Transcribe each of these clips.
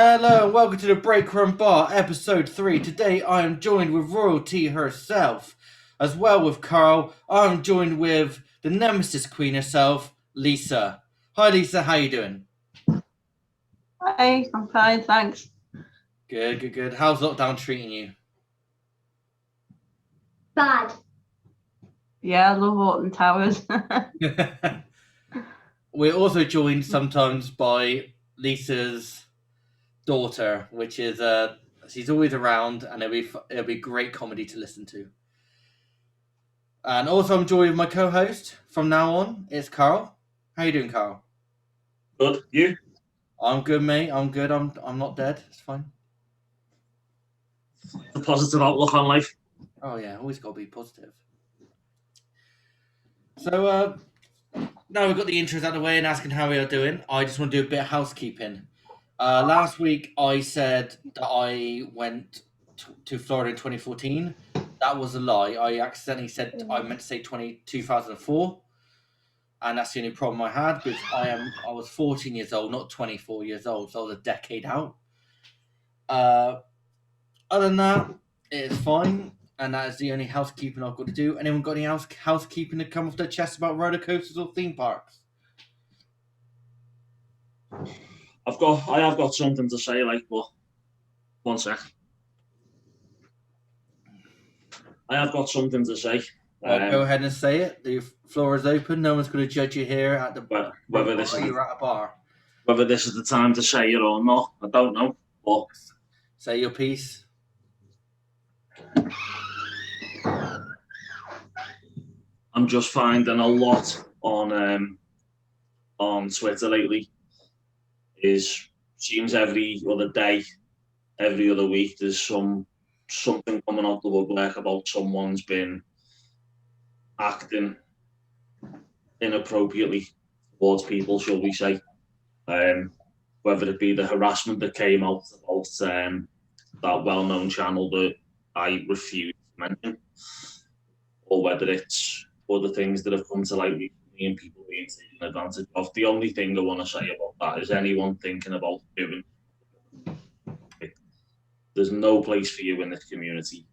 Hello and welcome to the Break Room Bar, episode 3. Today I am joined with royalty herself, as well with Karl. I am joined with the Nemesis Queen herself, Lisa. Hi Lisa, how you doing? Hi, I'm fine, thanks. Good. How's lockdown treating you? Bad. Yeah, I love Alton Towers. We're also joined sometimes by Lisa's daughter, which is she's always around, and it'll be great comedy to listen to. And also, I'm joined with my co-host from now on. It's Karl. How you doing, Karl? Good. You? I'm good, mate. I'm good. I'm not dead. It's fine. A positive outlook on life. Oh yeah, always got to be positive. So now we've got the intros out of the way and asking how we are doing. I just want to do a bit of housekeeping. Last week I said that I went to Florida in 2014. That was a lie. I accidentally said I meant to say 2004. And that's the only problem I had because I was 14 years old, not 24 years old, so I was a decade out. Other than that, it's fine, and that is the only housekeeping I've got to do. Anyone got any housekeeping to come off their chest about roller coasters or theme parks? I have got something to say, but one sec. I have got something to say. Go ahead and say it. The floor is open. No one's going to judge you here at the whether this is you're at a bar. Whether this is the time to say it or not, I don't know. But say your piece. I'm just finding a lot on Twitter lately. Seems every other day, every other week, there's something coming out the woodwork about someone's been acting inappropriately towards people, shall we say. Whether it be the harassment that came out about that well-known channel that I refuse to mention, or whether it's other things that have come to light recently and people being taken advantage of. The only thing I want to say about that is anyone thinking about doing it, there's no place for you in this community.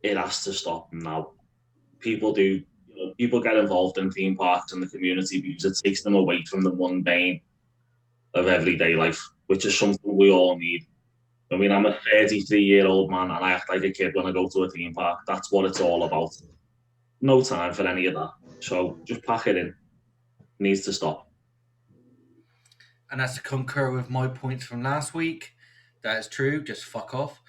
It has to stop now. People get involved in theme parks and the community because it takes them away from the mundane of everyday life, which is something we all need. I mean, I'm a 33-year-old man and I act like a kid when I go to a theme park. That's what it's all about. No time for any of that. So just pack it in. It needs to stop. And that's to concur with my points from last week. That is true. Just fuck off.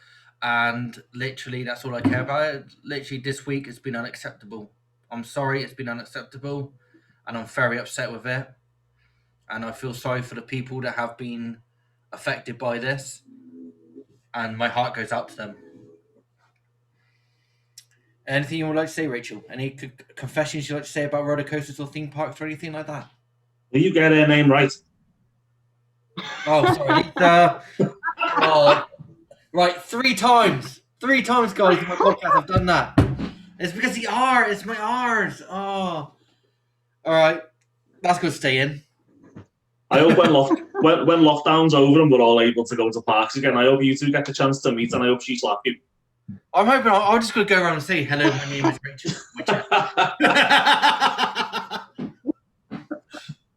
And literally, that's all I care about. Literally, this week it's been unacceptable. I'm sorry, it's been unacceptable, and I'm very upset with it. And I feel sorry for the people that have been affected by this, and my heart goes out to them. Anything you would like to say, Rachel? Any confessions you'd like to say about roller coasters or theme parks or anything like that? Will you get her name right? Oh, sorry, Lisa. Right, 3 times. 3 times, guys, in my podcast I've done that. It's because the R. It's my R's. Oh. All right. That's going to stay in. I hope when lockdown's over and we're all able to go to parks again, I hope you two get the chance to meet and I hope she slapped you. I'm hoping I'm just going to go around and say, hello, my name is Rachel.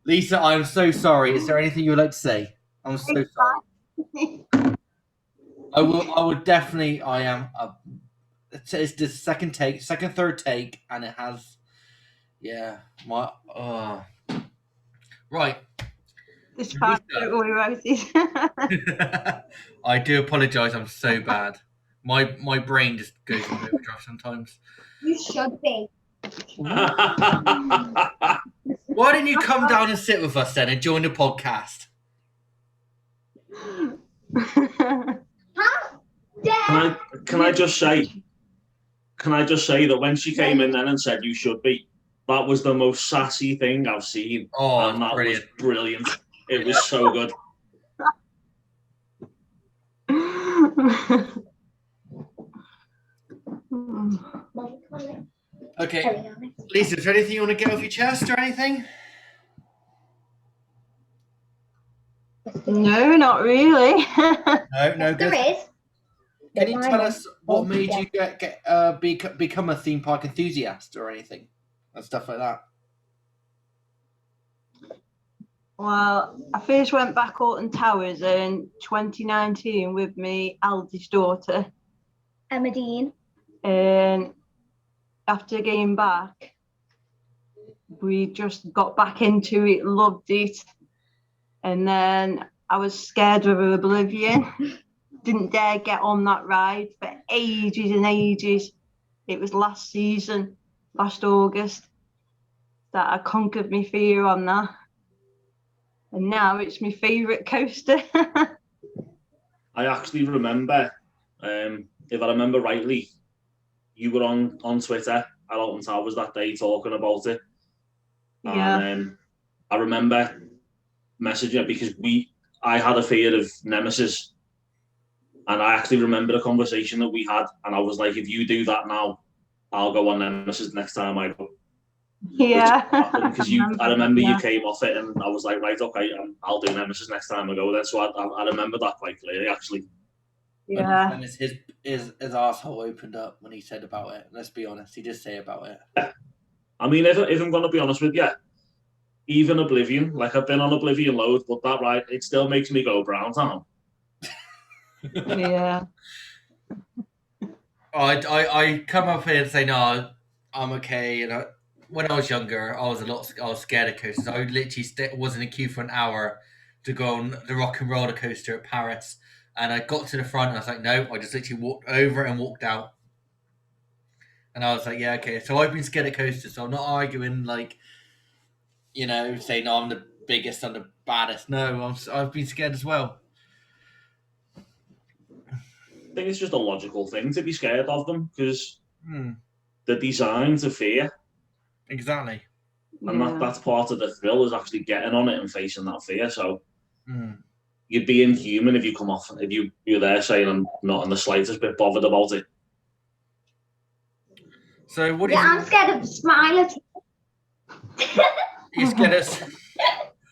Lisa, I'm so sorry. Is there anything you would like to say? I'm so sorry. I would definitely. I am. It's the third take, and it has. Yeah, my. Right. This part, don't worry about it. I do apologise. I'm so bad. My brain just goes in overdrive sometimes. You should be. Why didn't you come down and sit with us then and join the podcast? Can I just say that when she came in then and said you should be, that was the most sassy thing I've seen. Oh, and that brilliant. was brilliant. It was so good. Okay, Lisa, is there anything you want to get off your chest or anything? No, not really. No, good. There is. Can you Why tell not? us what Oh, made yeah. you become a theme park enthusiast or anything and stuff like that? Well, I first went back Alton Towers in 2019 with my eldest daughter. Emma Dean. And after getting back, we just got back into it, loved it. And then I was scared of Oblivion. Didn't dare get on that ride for ages and ages. It was last season, last August, that I conquered my fear on that. And now it's my favourite coaster. I actually remember, if I remember rightly, you were on Twitter at Alton Towers that day talking about it. Yeah. And I remember messaging it because I had a fear of Nemesis. And I actually remember a conversation that we had. And I was like, if you do that now, I'll go on Nemesis next time I go. Yeah. Because I remember you came off it, and I was like, right, okay, I'll do Nemesis next time I go there. So I remember that quite clearly, actually. Yeah. And his asshole opened up when he said about it. Let's be honest, he did say about it. I mean, if I'm going to be honest with you, even Oblivion, like I've been on Oblivion loads, but that ride, it still makes me go Browntown. Yeah. I come up here and say no, I'm okay. And when I was younger, I was scared of coasters. I literally was in a queue for an hour to go on the Rock and Roller Coaster at Paris, and I got to the front and I was like, no, I just literally walked over and walked out. And I was like, yeah, okay. So I've been scared of coasters, so I'm not arguing like, saying no, I'm the biggest, I'm the baddest. No, I've been scared as well. I think it's just a logical thing to be scared of them because they're designed to fear. Exactly. And that's part of the thrill is actually getting on it and facing that fear. So you'd be inhuman if you come off, if you're there saying I'm not in the slightest bit bothered about it. So what? Yeah, I'm scared of the Smiler. You're scared of,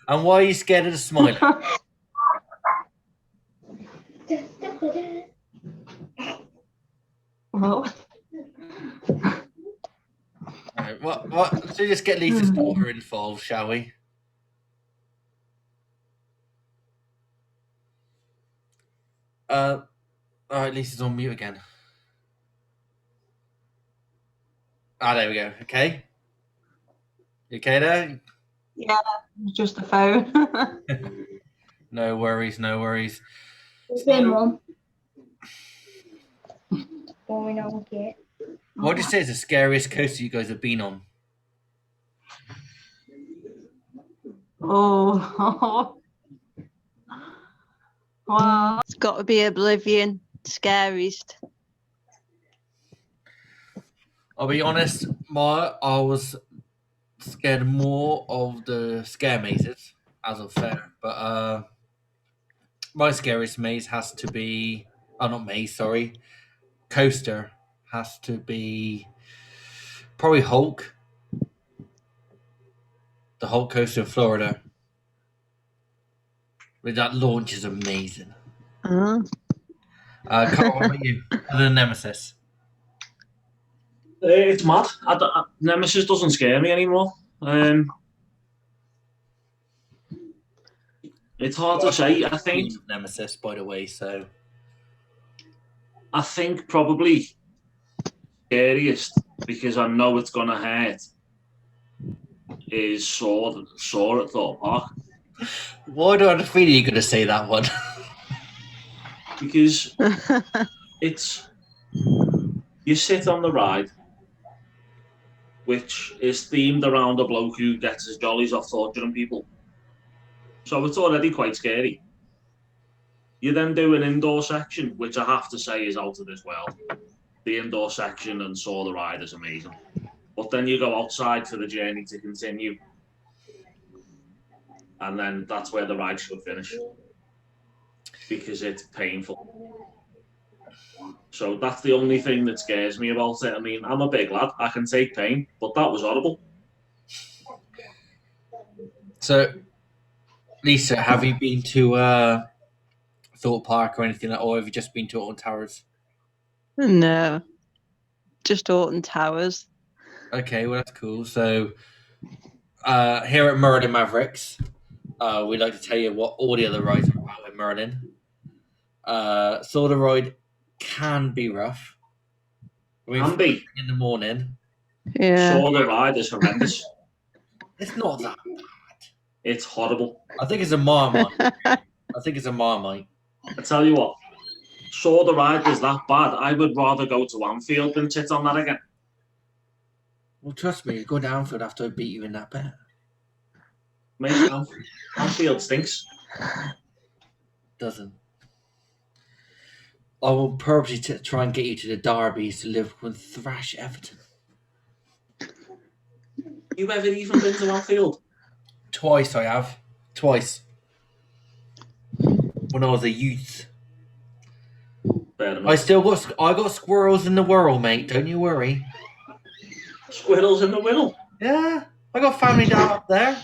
and why are you scared of the Smiler? Well. Right, what? So just get Lisa's daughter involved, shall we? All right, Lisa's on mute again. There we go. Okay. You okay there? Yeah, just the phone. No worries. Mum. Going on, kid. What do you say is the scariest coaster you guys have been on? Oh. Well, it's got to be Oblivion. Scariest. I'll be honest, I was scared more of the scare mazes, as of fair. But my scariest maze has to be, not maze, sorry, coaster has to be probably Hulk. The Hulk coaster in Florida. That launch is amazing. Carl, what about you? Other than Nemesis? It's mad. Nemesis doesn't scare me anymore. It's hard to say. I think Nemesis, by the way. So I think probably scariest because I know it's gonna hurt is Saw at Thorpe Park. Why do I have a feeling you're going to say that one? Because you sit on the ride, which is themed around a bloke who gets his jollies off torturing people. So it's already quite scary. You then do an indoor section, which I have to say is out of this world. The indoor section and Saw the ride is amazing. But then you go outside for the journey to continue. And then that's where the ride should finish. Because it's painful. So that's the only thing that scares me about it. I mean, I'm a big lad. I can take pain, but that was horrible. So, Lisa, have you been to Thorpe Park or anything, or have you just been to Alton Towers? No, just Alton Towers. Okay, well that's cool. So here at Merlin Mavericks, we like to tell you what all the other rides are about in Merlin. So the ride can be rough. I mean, Can be. in the morning, Yeah. Saw the ride is horrendous. it's not that. It's horrible. I think it's a Marmite. I think it's a Marmite. I tell you what, saw the ride is that bad. I would rather go to Anfield than sit on that again. Well, trust me, go to Anfield after I beat you in that bet. Mate, Anfield stinks. Doesn't. I will purposely try and get you to the derbies to Liverpool and thrash Everton. You ever even been to Anfield? Twice I have. Twice. When I was a youth. Fair enough. I got squirrels in the world, mate. Don't you worry. Squirrels in the Whittle. Yeah, I got family down up there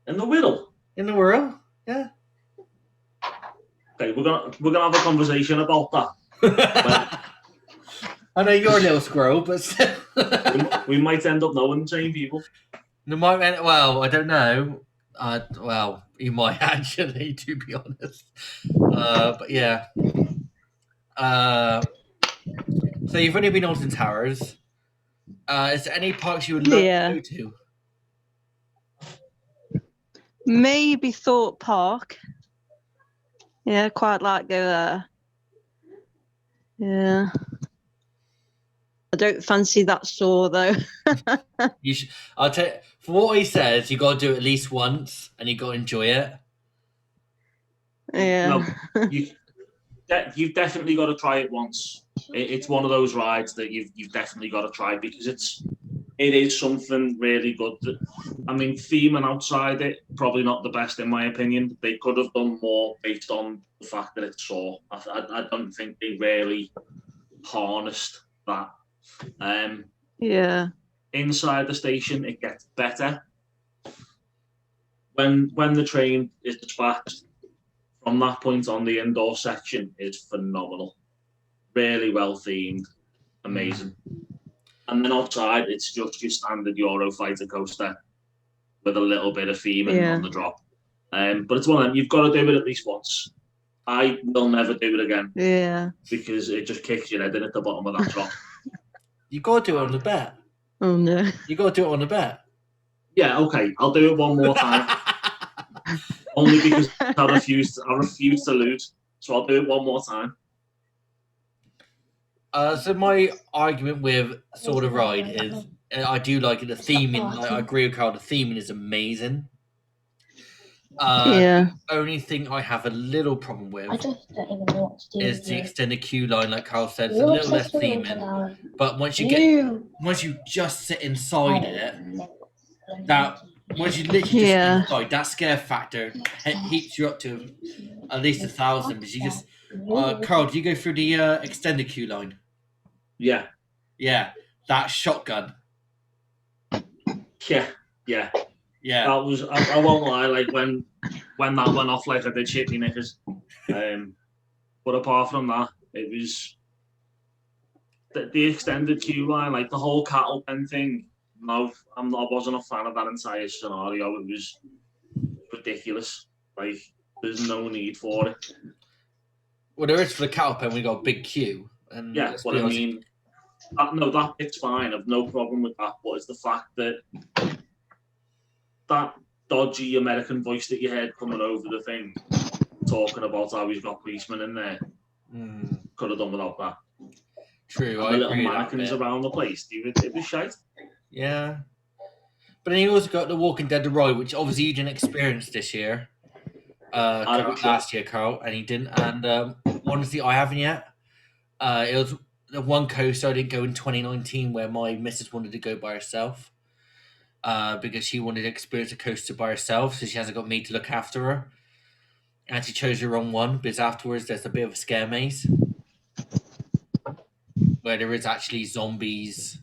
In the Whittle. in the world. Yeah. Okay, we're gonna have a conversation about that. I know you're a little squirrel, but still. We might end up knowing the same people. Well, I don't know. Well, you might actually, to be honest. But yeah. So you've only been Alton Towers. Is there any parks you would love to go to? Maybe Thorpe Park. Yeah, quite like go there. Yeah. I don't fancy that store though. You should. I'll tell you, for what he says, you got to do it at least once, and you got to enjoy it. Yeah. No, you've definitely got to try it once. It's one of those rides that you've definitely got to try because it is something really good. I mean, theming outside it probably not the best in my opinion. They could have done more based on the fact that it's Saw. I don't think they really harnessed that. Yeah. Inside the station, it gets better. When the train is dispatched from that point on, the indoor section is phenomenal. Really well themed, amazing. And then outside, it's just your standard Eurofighter coaster with a little bit of theming on the drop. But it's one of them, you've got to do it at least once. I will never do it again. Yeah. Because it just kicks your head in at the bottom of that drop. You got to do it on the bet. Oh no. You got to do it on the bet. Yeah, okay, I'll do it one more time. Only because I refuse to lose. So I'll do it one more time. So my argument with Sword of Ride is I do like it. The theming, I agree with Karl. The theming is amazing. Yeah. The only thing I have a little problem with I just don't even know what to do. is the extended queue line, like Karl said, it's a little less theming. But once you just sit inside it, once you literally just sit inside, that scare factor heats you up to at least 1,000. Because you just, Karl, do you go through the extended queue line? Yeah. Yeah, that shotgun. Yeah. That was, I won't lie, like when that went off, like I did shit me knickers. But apart from that, it was the extended queue line, like the whole cattle pen thing. No, I wasn't a fan of that entire scenario. It was ridiculous. Like, there's no need for it. Well, there is for the cattle pen. We got a big queue. And yeah, but I mean, that bit's fine. I've no problem with that. But it's the fact that that dodgy American voice that you heard coming over the thing, talking about how he's got policemen in there, could have done without that. True, and the little mannequins around the place. It was shite. Yeah. But then you also got the Walking Dead The Ride, which obviously you didn't experience this year. Last year, Karl, and he didn't. And honestly, I haven't yet. It was the one coaster I didn't go in 2019 where my missus wanted to go by herself. Because she wanted to experience a coaster by herself, so she hasn't got me to look after her. And she chose the wrong one because afterwards there's a bit of a scare maze where there is actually zombies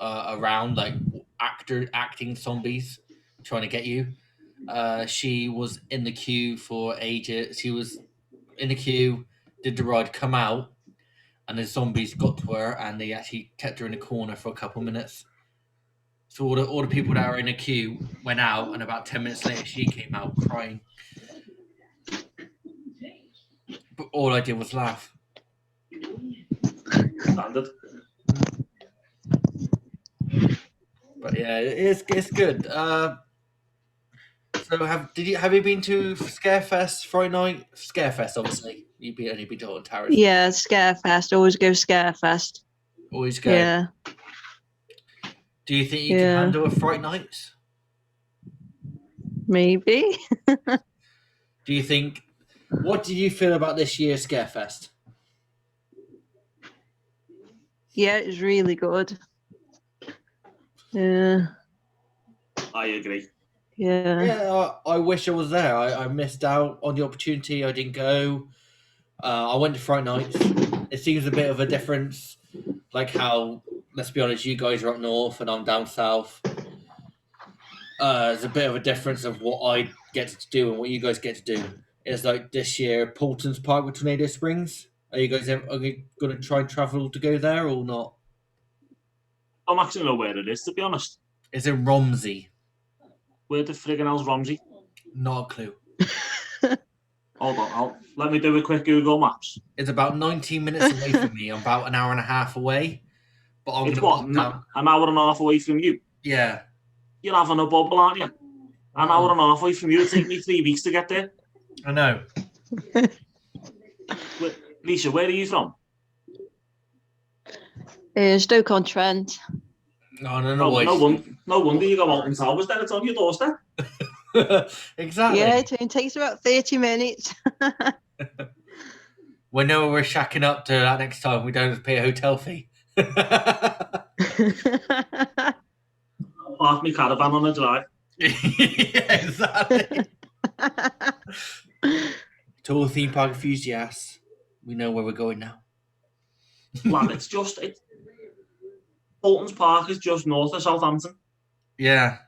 around, like acting zombies trying to get you. She was in the queue for ages. She was in the queue, did the ride, come out, and the zombies got to her, and they actually kept her in the corner for a couple minutes. So all the people that were in the queue went out, and about 10 minutes later, she came out crying. But all I did was laugh. Standard. But yeah, it's good. So have you been to Scarefest Friday night? Scarefest, obviously. You've only been to Alton Towers. Yeah, Scarefest. Always go Scarefest. Always go. Yeah. Do you think you can handle a Friday night? Maybe. Do you think? What do you feel about this year's Scarefest? Yeah, it was really good. Yeah. I agree. Yeah. Yeah, I wish I was there. I missed out on the opportunity. I didn't go. I went to Friday nights. It seems a bit of a difference. Like how, let's be honest, you guys are up north and I'm down south. There's a bit of a difference of what I get to do and what you guys get to do. It's like this year, Paulton's Park with Tornado Springs. Are you guys going to try and travel to go there or not? I'm actually know where it is, to be honest. It's in Romsey. Where the friggin' hell's Romsey? Not a clue. Hold on, let me do a quick Google Maps. It's about 19 minutes away from me. I'm about an hour and a half away. But I'm It's going what, an hour and a half away from you? Yeah. You're having a bubble, aren't you? An hour and a half away from you. It'll take me 3 weeks to get there. I know. Lisa, where are you from? Stoke-on-Trent. No, no, no wonder you go Alton Towers then. It's on your doorstep. Exactly. Yeah, it takes about 30 minutes. We know we're shacking up to that next time. We don't have to pay a hotel fee. Park my caravan on the drive. Yeah, exactly. To all theme park enthusiasts, we know where we're going now. Lad, Alton's Park is just north of Southampton. Yeah.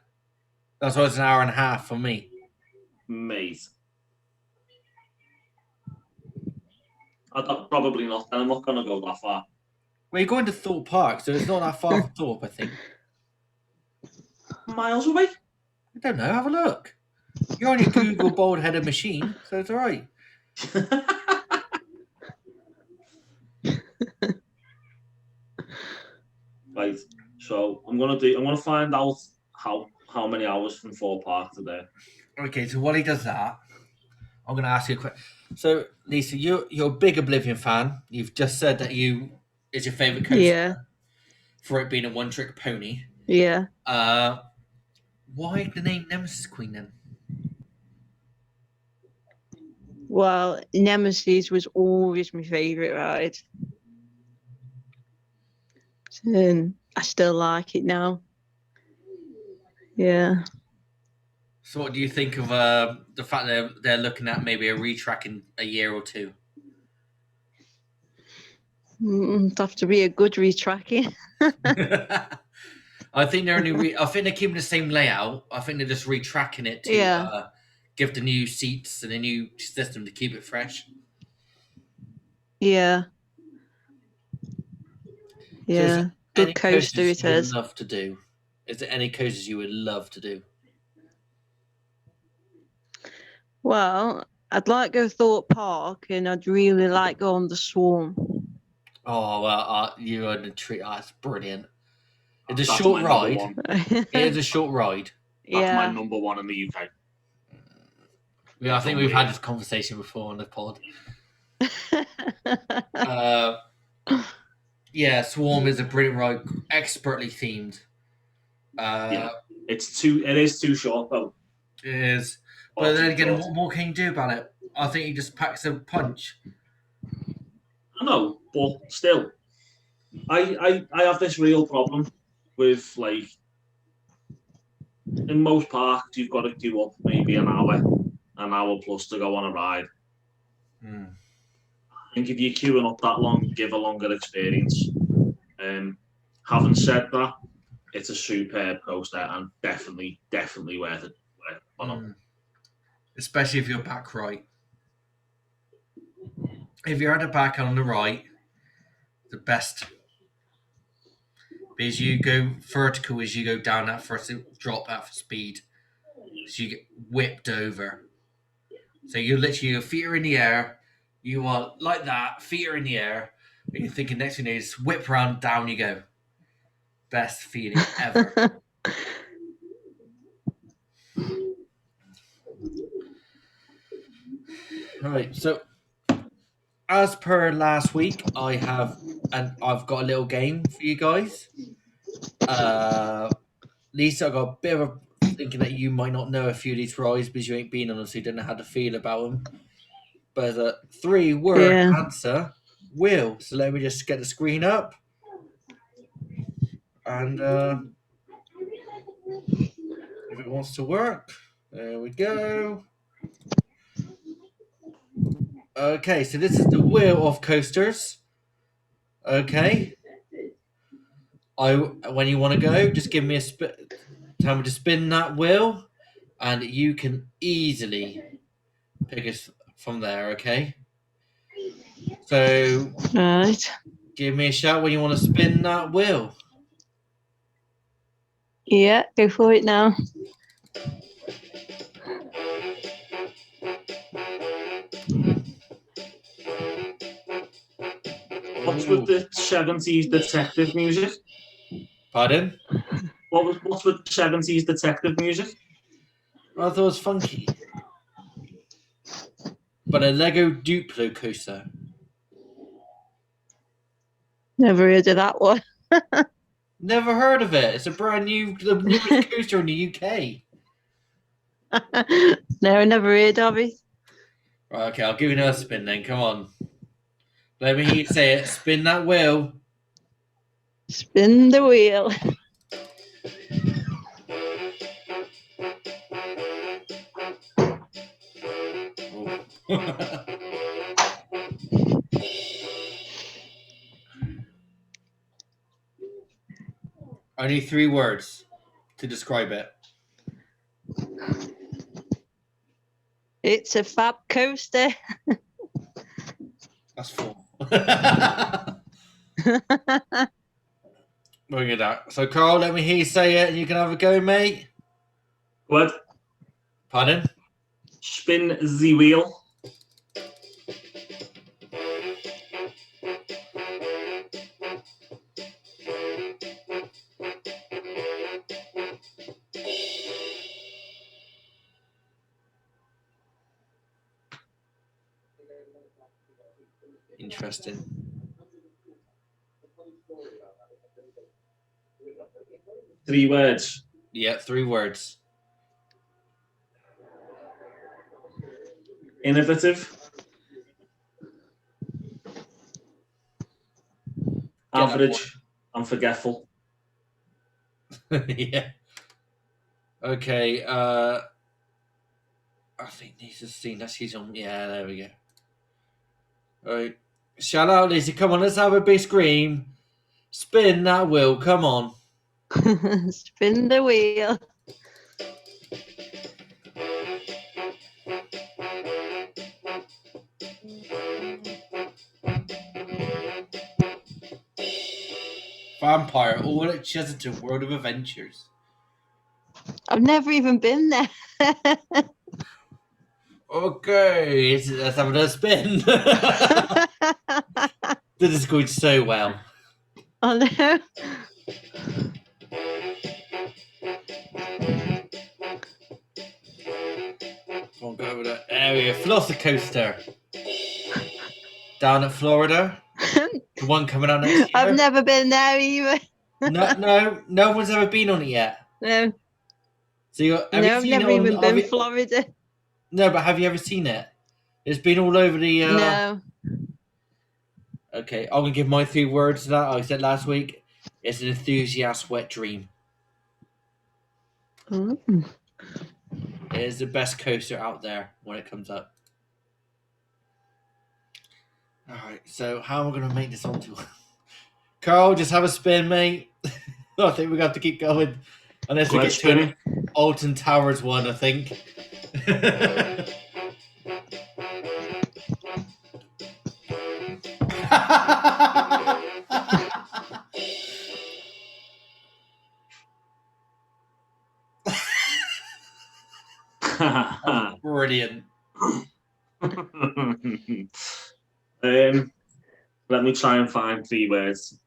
That's why it's an hour and a half for me. Mate. Probably not. I'm not going to go that far. Well, you're going to Thorpe Park, so it's not that far from Thorpe, I think. Miles away? I don't know. Have a look. You're on your Google bold-headed machine, so it's all right. Right. So I'm gonna find out how many hours from Thorpe Park to there. Okay, so while he does that, I'm going to ask you a question. So, Lisa, you're a big Oblivion fan. You've just said that is your favourite coaster for it being a one-trick pony. Yeah. Why the name Nemesis Queen then? Well, Nemesis was always my favourite ride. And I still like it now. Yeah. So what do you think of the fact that they're looking at maybe a retrack in a year or two? It'd have to be a good retracking. I think I think they're keeping the same layout. I think they're just retracking it to give the new seats and a new system to keep it fresh. Yeah. Yeah. So good coaster it is. Love to do. Is there any coasters you would love to do? Well, I'd like to go Thorpe Park, and I'd really like to go on the Swarm. Oh well, you are the treat. Oh, that's brilliant. It's a That's short my ride. number It is a short ride. That's my number one in the UK. Yeah, I think we've had this conversation before on the pod. Yeah, Swarm is a brilliant ride, expertly themed. It is too short though. It is. But then again, what more can you do about it? I think he just packs a punch. I know, but still, I have this real problem with, like, in most parks you've got to queue up maybe an hour plus to go on a ride. I think if you're queuing up that long, give a longer experience. Having said that, it's a superb coaster and definitely worth it. especially if you're back right. If you're at the back and on the right, the best. Because you go vertical as you go down that first drop at speed. So you get whipped over. So you're literally, your feet are in the air. You are like that, feet are in the air. And you're thinking next thing you know, just whip around, down you go. Best feeling ever. All right, so as per last week, I've got a little game for you guys. Lisa, I got a bit of a thinking that you might not know a few of these rides because you ain't been on them, so you don't know how to feel about them. But a 3-word answer, will. So let me just get the screen up. And if it wants to work, there we go. Okay, so this is the wheel of coasters. Okay. When you want to go, just give me a tell me to spin that wheel, and you can easily pick us from there. Okay. So, Right. give me a shout when you want to spin that wheel. Yeah, go for it now. What's with the 70s detective music? Pardon? What's with the 70s detective music? I thought it was funky. But a Lego Duplo coaster. Never heard of that one. Never heard of it. It's a brand new, the newest coaster in the UK. No, I never heard of it. Right, okay, I'll give you another spin then. Come on. Let me hear you say it. Spin that wheel. Spin the wheel. Only 3 words to describe it. It's a fab coaster. That's 4. Look at that. So, Karl, let me hear you say it and you can have a go, mate. What? Pardon? Spin the wheel. Interesting. Three words. Yeah, 3 words. Innovative. Average. And forgetful. Yeah. Okay, I think this is seen. That's his on. Yeah, there we go. All right. Shout out, Lizzie. Come on, let's have a big scream. Spin that wheel. Come on. Spin the wheel. Vampire, all at Chesterton World of Adventures. I've never even been there. Okay, let's have another spin. This is going so well. Oh no. Come on, go over there. There we go. Velocicoaster. Down at Florida. The one coming out next year. I've never been there either. No one's ever been on it yet. No, So I've never even been Florida. No, but have you ever seen it? It's been all over the. No. Okay, I'm gonna give my 3 words to that. I said last week. It's an enthusiast wet dream. Mm. It is the best coaster out there when it comes up. All right, so how am I gonna make this onto? Karl, just have a spin, mate. I think we have to keep going unless we get to an Alton Towers one. I think. Brilliant. Let me try and find 3 words.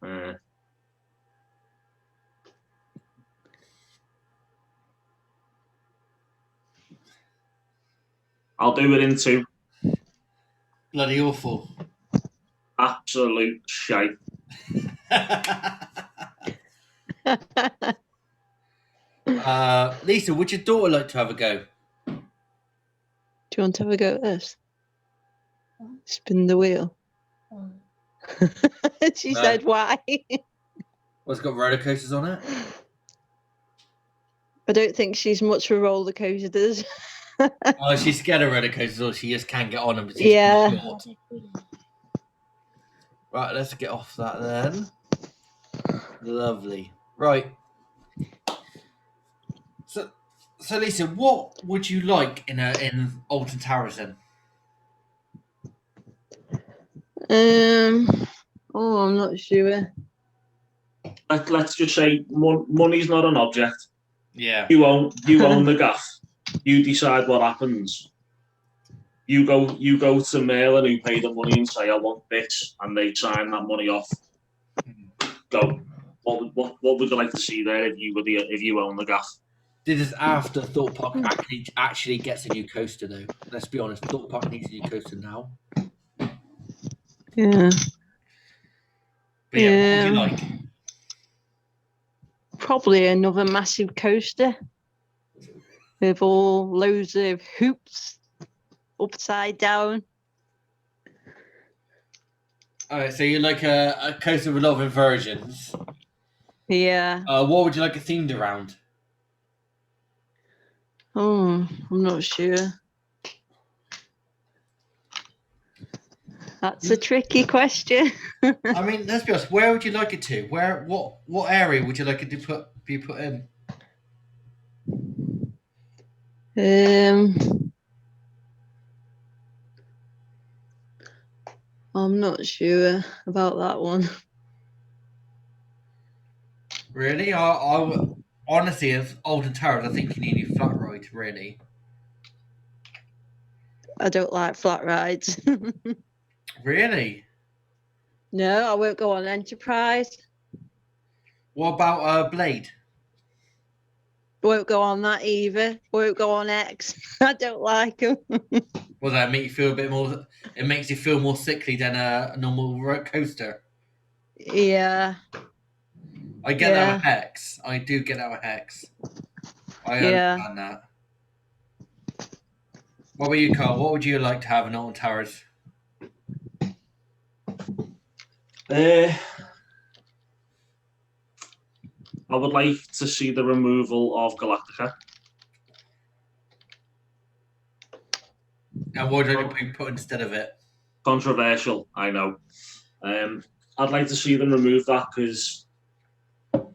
I'll do it in 2. Bloody awful. Absolute shite. Lisa, would your daughter like to have a go? Do you want to have a go at this? Spin the wheel. She said, why? Well, it's got roller coasters on it. I don't think she's much for roller coasters. Oh, she's scared of roller coasters, or she just can't get on them. But she's Yeah. too short. Right, let's get off that then. Lovely. Right. So Lisa, what would you like in Alton Towers then? Oh, I'm not sure. Let's just say money's not an object. Yeah. You own the gaff. You decide what happens. You go to Merlin, who pay the money, and say, I want this, and they sign that money off. Go. What would you like to see there if you own the gaff? This is after Thorpe Park actually gets a new coaster, though. Let's be honest, Thorpe Park needs a new coaster now. Yeah. But yeah, what would you like? Probably another massive coaster with all loads of hoops upside down. All right, so you like a coaster with a lot of inversions. Yeah. What would you like it themed around? Oh, I'm not sure. That's a tricky question. I mean, let's be honest. Where would you like it to? What area would you like it to be put in? I'm not sure about that one. Really? I would, honestly, as Alton Towers, I think you need a new flat ride. Really? I don't like flat rides. Really? No, I won't go on Enterprise. What about Blade? Won't go on that either. Won't go on X. I don't like them. Well, that make you feel a bit more. It makes you feel more sickly than a normal roller coaster. Yeah. I get that with Hex. I do get that with Hex. I understand that. What about you, Karl? What would you like to have in Alton Towers? I would like to see the removal of Galactica. And what would you be put instead of it? Controversial, I know. I'd like to see them remove that because,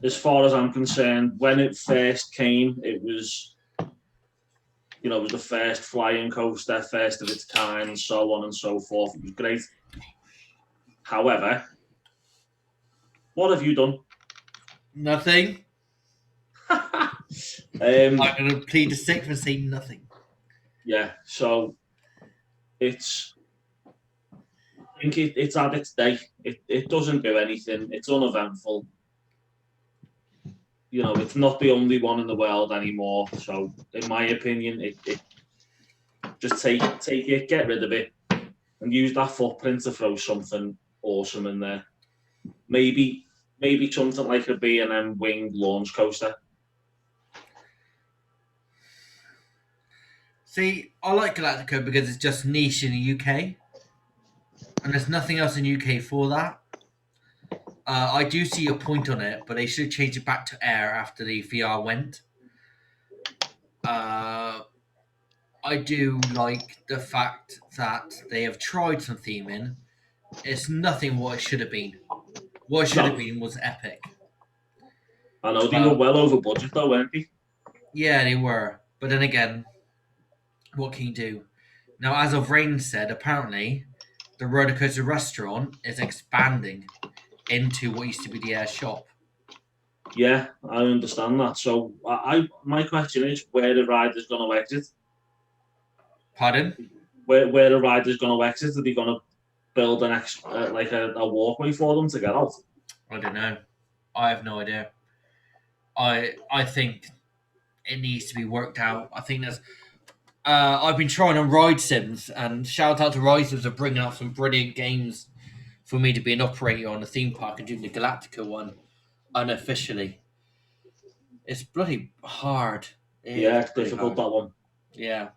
as far as I'm concerned, when it first came, it was, it was the first flying coaster, first of its kind, and so on and so forth. It was great. However, what have you done? Nothing. I'm going to plead the sixth and say nothing. Yeah, so I think it's at its day. It doesn't do anything. It's uneventful. It's not the only one in the world anymore. So, in my opinion, it just take it, get rid of it, and use that footprint to throw something awesome in there. Maybe something like a B&M wing launch coaster. See, I like Galactica because it's just niche in the UK. And there's nothing else in the UK for that. I do see your point on it, but they should change it back to air after the VR went. I do like the fact that they have tried some theming. It's nothing what it should have been. What it should have been was epic. I know they were well over budget though, weren't they? Yeah, they were. But then again, what can you do? Now, as of Rain said, apparently the roller coaster restaurant is expanding into what used to be the air shop. Yeah, I understand that. So, my question is, where the rider's going to exit? Pardon? Where the rider's going to exit? Are they going to build an like a walkway for them to get out? I don't know. I have no idea. I think it needs to be worked out. I think there's. I've been trying on Ride Sims, and shout out to Ride Sims for bringing up some brilliant games for me to be an operator on a theme park and doing the Galactica one unofficially. It's bloody hard. Yeah, it's pretty difficult, hard. that one. Yeah.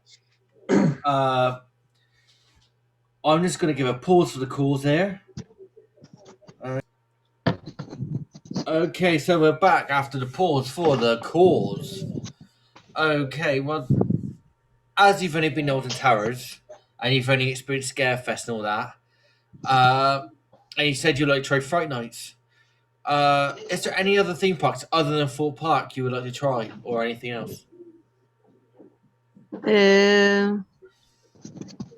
I'm just going to give a pause for the calls there. Okay, so we're back after the pause for the calls. Okay, well, as you've only been to Alton Towers and you've only experienced Scarefest and all that, and you said you like to try Fright Nights, is there any other theme parks other than Fort Park you would like to try or anything else?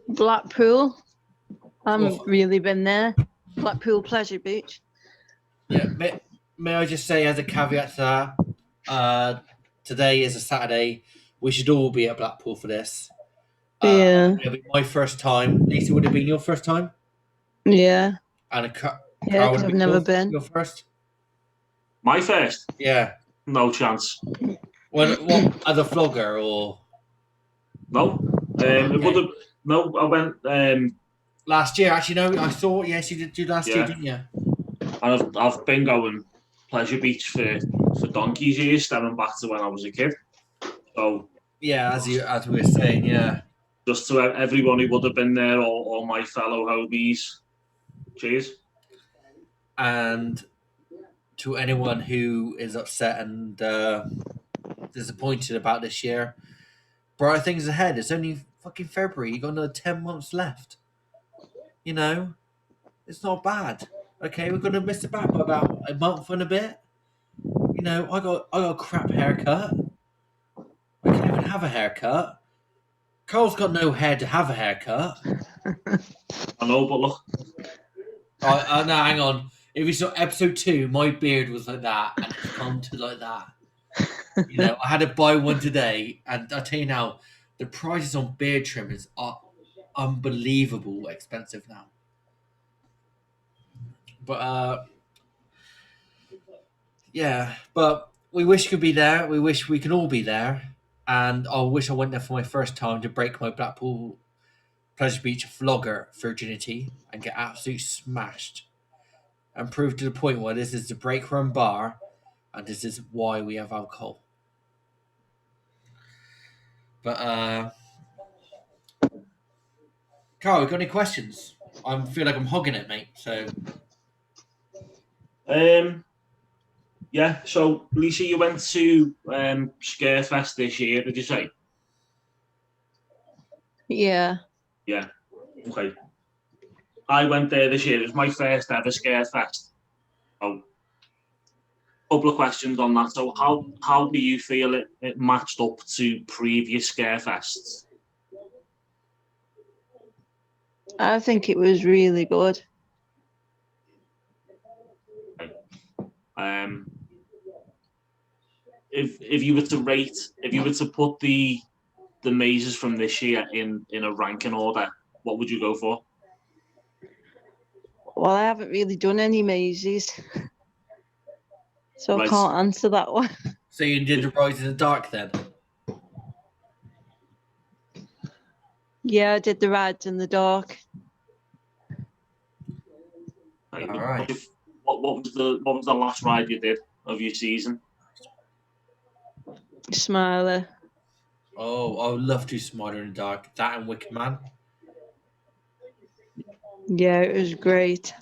Blackpool. I haven't Well, really been there. Blackpool Pleasure Beach. Yeah, may I just say as a caveat to that, today is a Saturday. We should all be at Blackpool for this. Yeah. It'll be my first time. Lisa, would it have been your first time? Yeah. And Yeah, Karl, would because it I've be never your, been. your first? My first? Yeah. No chance. What as a vlogger or No. It would have. No, I went. last year? Actually, no. I saw. Yes, you did do last year, Yeah. didn't you? And I've been going Pleasure Beach for donkey's years, stemming back to when I was a kid. So Yeah, as we were saying, yeah. just to everyone who would have been there, all my fellow homies, cheers. And to anyone who is upset and disappointed about this year, brighter things ahead. It's only fucking February. You got another 10 months left. You know, it's not bad. Okay, we're gonna miss it back by about a month and a bit. You know, I got a crap haircut. I can't even have a haircut. Carl's got no hair to have a haircut. I know, but look. No, hang on. If you saw episode 2, my beard was like that, and it's gone to like that. You know, I had to buy one today, and I tell you now, the prices on beard trimmers are unbelievable expensive now. But yeah, but we wish we could be there. We wish we could all be there, and I wish I went there for my first time to break my Blackpool Pleasure Beach vlogger virginity and get absolutely smashed, and prove to the point where this is the break room bar, and this is why we have alcohol. But Carl, you got any questions? I feel like I'm hogging it, mate. So Yeah. So Lisa, you went to Scarefest this year, did you say? Yeah. Yeah. Okay. I went there this year. It was my first ever Scarefest. Oh, couple of questions on that. So how do you feel it matched up to previous Scarefests? I think it was really good. If you were to rate, if you were to put the mazes from this year in a ranking order, what would you go for? Well, I haven't really done any mazes, so Right. I can't answer that one. So you did the Rise in the Dark then? Yeah, I did the rides in the dark. Right. All right. What was the last ride you did of your season? Smiler. Oh, I would love to Smarter in the Dark. That and Wicked Man. Yeah, it was great.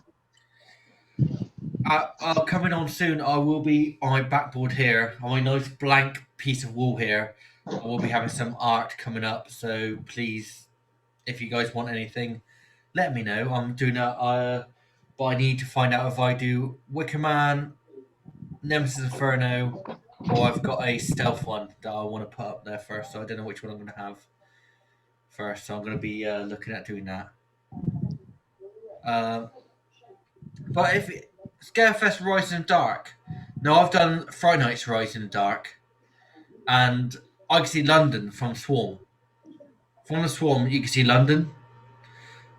Coming on soon, I will be on my backboard here, on my nice blank piece of wall here. I will be having some art coming up, so please, if you guys want anything, let me know. I'm doing a, but I need to find out if I do Wicker Man, Nemesis Inferno, or I've got a stealth one that I want to put up there first, so I don't know which one I'm going to have. first, so I'm going to be looking at doing that. But if Scarefest Rise in the Dark, now I've done Friday Night's Rise in the Dark, and I can see London from Swarm. From the Swarm, you can see London.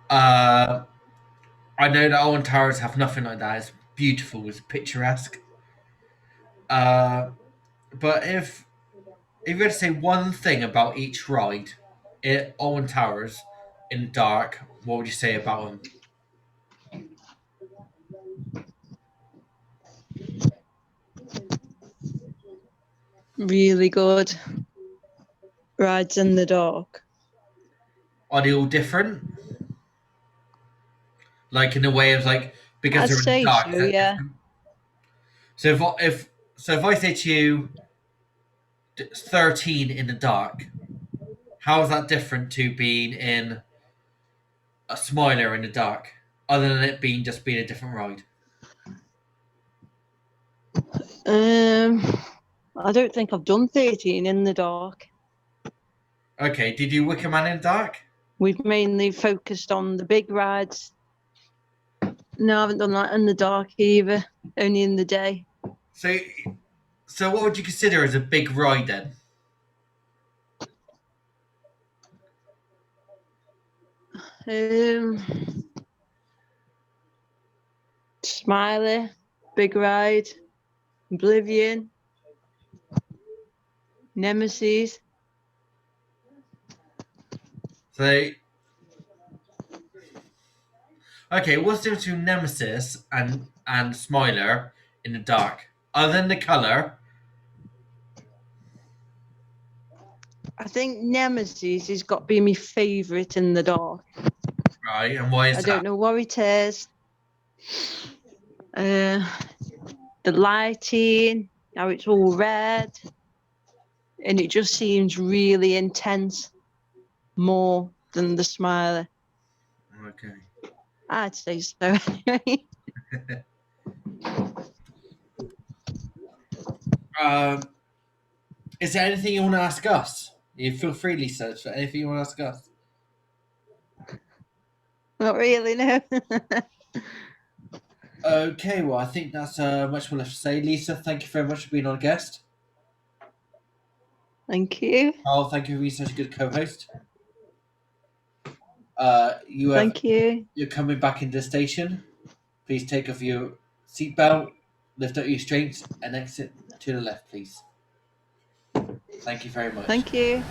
I know that Alton Towers have nothing like that. It's beautiful, it's picturesque. But if you were to say one thing about each ride at Alton Towers in the dark, what would you say about them? Really good. Rides in the dark. Are they all different? Like in a way of like because I'd they're in say the dark. so, Is that yeah. different? So if I say to you, 13 in the dark, how is that different to being in a Smiler in the dark? Other than it being just being a different ride. I don't think I've done 13 in the dark. Okay, did you Wicker Man in the dark? We've mainly focused on the big rides. No, I haven't done that in the dark either. Only in the day. So what would you consider as a big ride then? Smiley, Big Ride, Oblivion, Nemesis. So, okay, what's the difference between Nemesis and Smiler in the dark? Other than the color, I think Nemesis has got to be my favourite in the dark. right? And why is I that? don't know what it is. The lighting, how it's all red, and it just seems really intense, more than the Smiley. Okay. I'd say so. Anyway. Is there anything you want to ask us? You feel free, Lisa. Is there anything you want to ask us? Not really, no. Okay, well, I think that's much more left to say. Lisa, thank you very much for being our guest. Thank you. Karl, thank you for being such a good co-host. Thank you. You're coming back into the station. Please take off your seatbelt, lift up your restraints, and exit to the left, please. Thank you very much. Thank you.